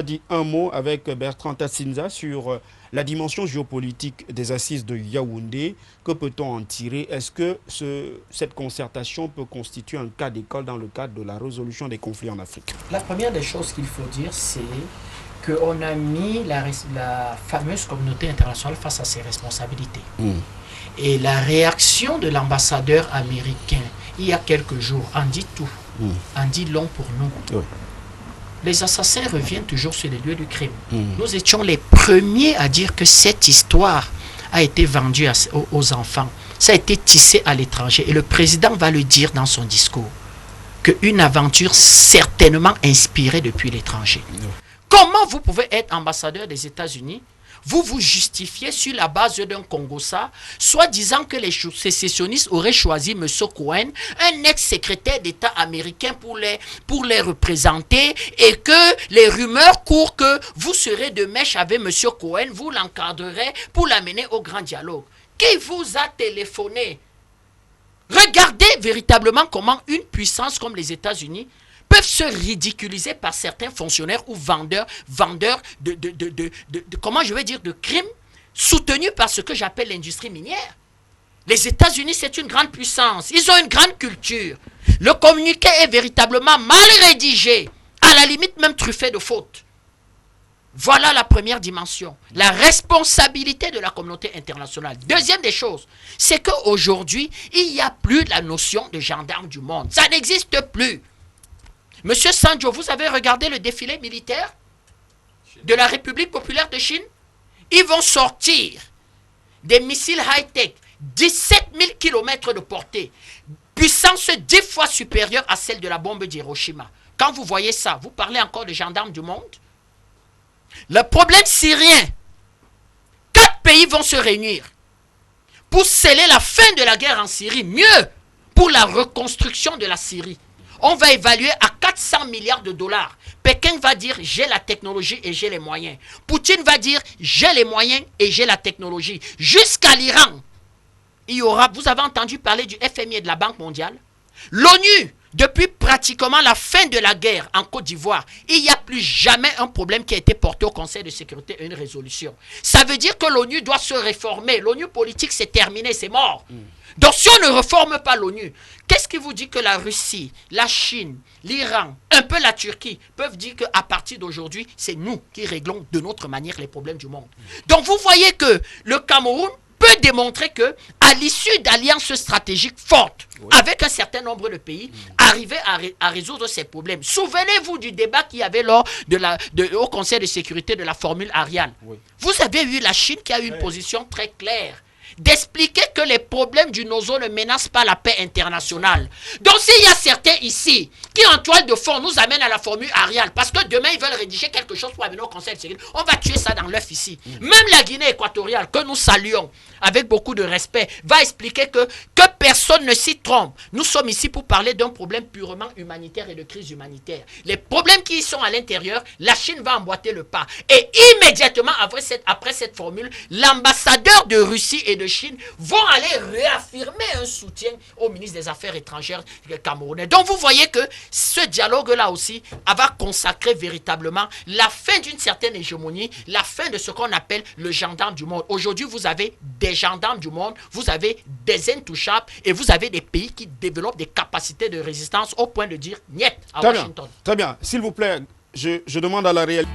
a dit un mot avec Bertrand Tassinza sur la dimension géopolitique des assises de Yaoundé. Que peut-on en tirer? Est-ce que cette concertation peut constituer un cas d'école dans le cadre de la résolution des conflits en Afrique? La première des choses qu'il faut dire, c'est qu'on a mis la fameuse communauté internationale face à ses responsabilités. Et la réaction de l'ambassadeur américain, il y a quelques jours, en dit tout, en dit long pour nous. Oui. Les assassins reviennent toujours sur les lieux du crime. Nous étions les premiers à dire que cette histoire a été vendue aux enfants. Ça a été tissé à l'étranger. Et le président va le dire dans son discours, qu'une aventure certainement inspirée depuis l'étranger. Comment vous pouvez être ambassadeur des États-Unis, vous vous justifiez sur la base d'un Congossa, soit disant que les sécessionnistes auraient choisi M. Cohen, un ex-secrétaire d'État américain pour les représenter, et que les rumeurs courent que vous serez de mèche avec M. Cohen, vous l'encadrerez pour l'amener au grand dialogue. Qui vous a téléphoné? Regardez véritablement comment une puissance comme les États-Unis peuvent se ridiculiser par certains fonctionnaires ou vendeurs comment je vais dire, de crimes soutenus par ce que j'appelle l'industrie minière. Les États-Unis, c'est une grande puissance. Ils ont une grande culture. Le communiqué est véritablement mal rédigé, à la limite même truffé de fautes. Voilà la première dimension, la responsabilité de la communauté internationale. Deuxième des choses, c'est qu'aujourd'hui, il n'y a plus la notion de gendarme du monde. Ça n'existe plus. Monsieur Sanjo, vous avez regardé le défilé militaire de la République populaire de Chine? Ils vont sortir des missiles high-tech, 17 000 km de portée, puissance 10 fois supérieure à celle de la bombe d'Hiroshima. Quand vous voyez ça, vous parlez encore de gendarmes du monde? Le problème syrien, 4 pays vont se réunir pour sceller la fin de la guerre en Syrie, mieux, pour la reconstruction de la Syrie. On va évaluer à 400 milliards de dollars. Pékin va dire j'ai la technologie et j'ai les moyens. Poutine va dire j'ai les moyens et j'ai la technologie. Jusqu'à l'Iran, il y aura, vous avez entendu parler du FMI et de la Banque mondiale? L'ONU, depuis pratiquement la fin de la guerre en Côte d'Ivoire, il n'y a plus jamais un problème qui a été porté au Conseil de sécurité et une résolution. Ça veut dire que l'ONU doit se réformer. L'ONU politique, c'est terminé, c'est mort. Donc si on ne réforme pas l'ONU, qu'est-ce qui vous dit que la Russie, la Chine, l'Iran, un peu la Turquie, peuvent dire qu'à partir d'aujourd'hui, c'est nous qui réglons de notre manière les problèmes du monde? Donc vous voyez que le Cameroun peut démontrer que, à l'issue d'alliances stratégiques fortes, avec un certain nombre de pays, arriver à résoudre ces problèmes. Souvenez-vous du débat qu'il y avait lors au Conseil de sécurité de la formule Ariane. Vous avez eu la Chine qui a eu une position très claire, d'expliquer que les problèmes du Nozo ne menacent pas la paix internationale. Donc s'il y a certains ici qui en toile de fond nous amènent à la formule Ariane, parce que demain ils veulent rédiger quelque chose pour amener au Conseil de sécurité, on va tuer ça dans l'œuf ici. Même la Guinée équatoriale, que nous saluons avec beaucoup de respect, va expliquer que personne ne s'y trompe. Nous sommes ici pour parler d'un problème purement humanitaire et de crise humanitaire. Les problèmes qui y sont à l'intérieur, la Chine va emboîter le pas. Et immédiatement après cette formule, l'ambassadeur de Russie et de Chine vont aller réaffirmer un soutien au ministre des Affaires étrangères camerounais. Donc vous voyez que ce dialogue-là aussi va consacrer véritablement la fin d'une certaine hégémonie, la fin de ce qu'on appelle le gendarme du monde. Aujourd'hui, vous avez des gendarmes du monde, vous avez des intouchables et vous avez des pays qui développent des capacités de résistance au point de dire niet à Washington. Très bien. S'il vous plaît, je demande à la réalité.